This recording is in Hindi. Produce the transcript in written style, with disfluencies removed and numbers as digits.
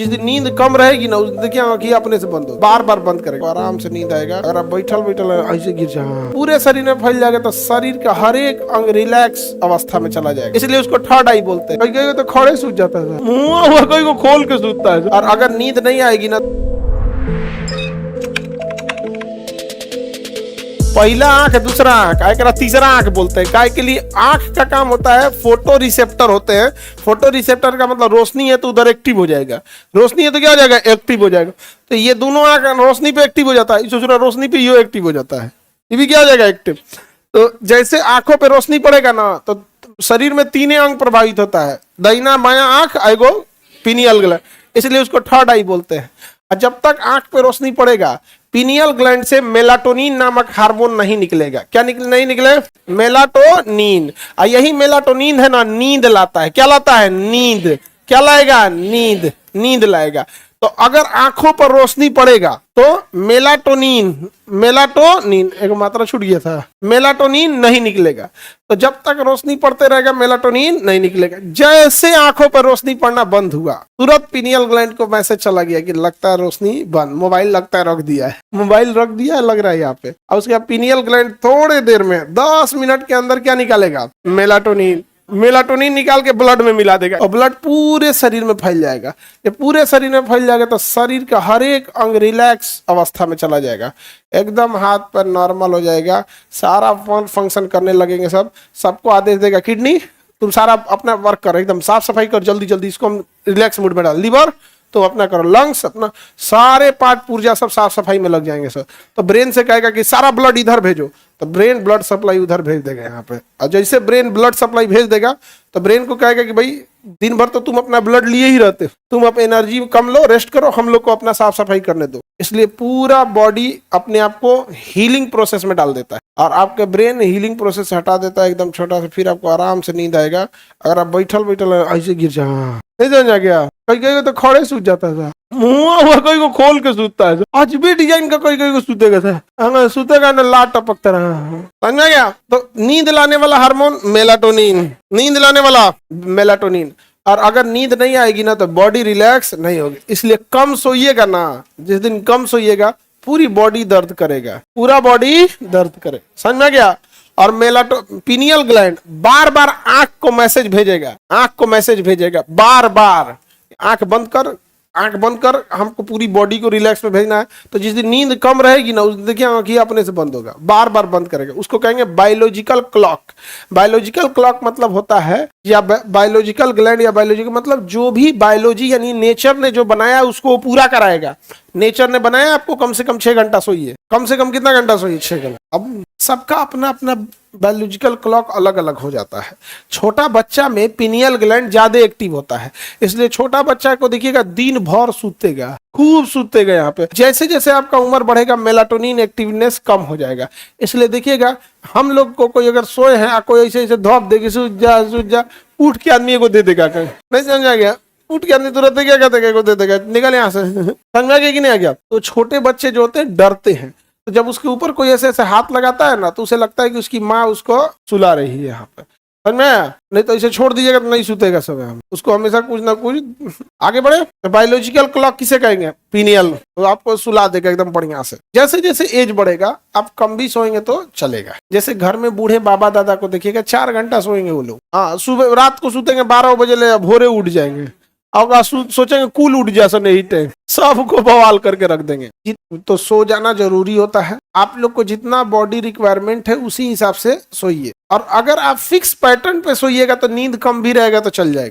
जिस दिन नींद कम रहेगी ना, उस दिन देखिए आंखें अपने से बंद हो, बार बार बंद करेगा, आराम से नींद आएगा। अगर आप बैठल बैठल ऐसे गिर जाए, पूरे शरीर में फैल जाएगा, तो शरीर का हर एक अंग रिलैक्स अवस्था में चला जाएगा। इसलिए उसको थर्ड आई बोलते हैं। कई तो खड़े सूझ जाता है, मुंह हुआ कोई को खोल के सूझता है। और अगर नींद नहीं आएगी ना, पहला आंख है, दूसरा आंख, एक तीसरा आंख बोलते हैं। काय के लिए आंख का काम होता है, फोटो रिसेप्टर होते हैं। फोटो रिसेप्टर का मतलब रोशनी है तो उधर एक्टिव हो जाएगा, रोशनी है तो क्या हो जाएगा, एक्टिव हो जाएगा। तो ये दोनों आंख रोशनी पे एक्टिव हो जाता है, दूसरा रोशनी पे ये एक्टिव हो जाता है, ये भी क्या हो जाएगा, एक्टिव। तो जैसे आंखों पे रोशनी पड़ेगा ना, तो शरीर में तीन अंग प्रभावित होता है, दाहिना बायां आंख, एगो पीनियल ग्लैंड, इसलिए उसको थर्ड आई बोलते हैं। और जब तक आंख पे रोशनी पड़ेगा, पीनियल ग्लैंड से मेलाटोनिन नामक हार्मोन नहीं निकलेगा। क्या नहीं निकले, मेलाटोनिन। और यही मेलाटोनिन है ना, नींद लाता है। क्या लाता है, नींद। क्या लाएगा, नींद, नींद लाएगा। तो अगर आंखों पर रोशनी पड़ेगा तो मेलाटोनिन एक मात्रा छूट गया था, मेलाटोनिन नहीं निकलेगा। तो जब तक रोशनी पड़ते रहेगा, मेलाटोनिन नहीं निकलेगा। जैसे आंखों पर रोशनी पड़ना बंद हुआ, तुरंत पीनियल ग्लैंड को मैसेज चला गया कि लगता है रोशनी बंद, मोबाइल लगता है रख दिया है, मोबाइल रख दिया है, लग रहा है यहाँ पे। और उसके बाद पीनियल ग्लैंड थोड़े देर में 10 मिनट के अंदर क्या निकालेगा, मेलाटोनिन। मेलाटोनिन निकाल के ब्लड में मिला देगा और ब्लड पूरे शरीर में फैल जाएगा। ये पूरे शरीर में फैल जाएगा तो शरीर का हर एक अंग रिलैक्स अवस्था में चला जाएगा, एकदम हाथ पर नॉर्मल हो जाएगा, सारा फंक्शन करने लगेंगे। सबको आदेश देगा, किडनी तुम सारा अपना वर्क करो, एकदम साफ सफाई कर, जल्दी जल्दी इसको हम रिलैक्स मूड में डाल। लीवर तो अपना करो, लंग्स अपना, सारे पार्ट पुर्जा सब साफ सफाई में लग जाएंगे सर। तो ब्रेन से कहेगा कि सारा ब्लड इधर भेजो, तो ब्रेन ब्लड सप्लाई उधर भेज देगा यहाँ पे। और जैसे ब्रेन ब्लड सप्लाई भेज देगा तो ब्रेन को कहेगा कि भाई दिन भर तो तुम अपना ब्लड लिए ही रहते हो, तुम अब एनर्जी कम लो, रेस्ट करो, हम लोग को अपना साफ सफाई करने दो। इसलिए पूरा बॉडी अपने आप को हीलिंग प्रोसेस में डाल देता है और आपके ब्रेन हीलिंग प्रोसेस हटा देता है एकदम छोटा सा। फिर आपको आराम से नींद आएगा। अगर आप बैठल बैठल ऐसे गिर जाए, नहीं जान जा गया, कई तो खड़े सूझ जाता है, मुंह हुआ कोई को खोल के सूझता है, आज भी डिजाइन का कोई को सूतेगा था, सूतेगा ना लाट टपकता रहा, समझ गया। तो नींद लाने वाला हार्मोन मेलाटोनिन, नींद लाने वाला मेलाटोनिन। और अगर नींद नहीं आएगी ना तो बॉडी रिलैक्स नहीं होगी। इसलिए कम सोइएगा ना, जिस दिन कम सोइएगा पूरी बॉडी दर्द करेगा, पूरा बॉडी दर्द करे, समझ में गया। और पीनियल ग्लैंड बार बार आंख को मैसेज भेजेगा, आंख को मैसेज भेजेगा बार बार, आंख बंद कर, आंख बंद कर, हमको पूरी बॉडी को रिलैक्स में भेजना है। तो जिस दिन नींद कम रहेगी ना, उस दिन देखिए आंखें अपने से बंद होगा, बार बार बंद करेगा। उसको कहेंगे बायोलॉजिकल क्लॉक। बायोलॉजिकल क्लॉक मतलब होता है, या बायोलॉजिकल ग्लैंड या बायोलॉजिकल मतलब जो भी बायोलॉजी यानी नेचर ने जो बनाया उसको पूरा कराएगा। नेचर ने बनाया आपको कम से कम 6 घंटा सोइए, कम से कम कितना घंटा सोइए, 6 घंटा। अब सबका अपना अपना बायोलॉजिकल क्लॉक अलग अलग हो जाता है। छोटा बच्चा में पिनियल ग्लैंड ज्यादा एक्टिव होता है, इसलिए छोटा बच्चा को देखिएगा दिन भर सूतेगा, खूब सूतेगा। यहाँ पे जैसे जैसे आपका उम्र बढ़ेगा मेलाटोनिन एक्टिवनेस कम हो जाएगा। इसलिए देखिएगा हम लोग को कोई अगर सोए हैं, कोई ऐसे ऐसे धोप देगी, सूझ जा, उठ के आदमी को दे देगा, नहीं समझा गया, उठ के आदमी तुरंत क्या कहते को दे देगा, निकल यहाँ से, समझा गया कि नहीं आ गया। तो छोटे बच्चे जो होते हैं डरते हैं, तो जब उसके ऊपर कोई ऐसे ऐसे हाथ लगाता है ना, तो उसे लगता है कि उसकी माँ उसको सुला रही है यहाँ पे, समझ में। नहीं तो इसे छोड़ दीजिएगा तो नहीं सूतेगा सब, हम उसको हमेशा कुछ ना कुछ। आगे बढ़े, तो बायोलॉजिकल क्लॉक किसे कहेंगे, पीनियल, तो आपको सुला देगा एकदम बढ़िया से। जैसे जैसे एज बढ़ेगा आप कम भी सोएंगे तो चलेगा। जैसे घर में बूढ़े बाबा दादा को देखिएगा 4 घंटा सोएंगे वो लोग, हाँ सुबह रात को सूतेंगे 12 बजे, ले भोरे उठ जाएंगे, और सोचेंगे कूल उठ जा सर, नहीं टाइम सबको बवाल करके रख देंगे। तो सो जाना जरूरी होता है। आप लोग को जितना बॉडी रिक्वायरमेंट है उसी हिसाब से सोइए। और अगर आप फिक्स पैटर्न पे सोइएगा तो नींद कम भी रहेगा तो चल जाएगा।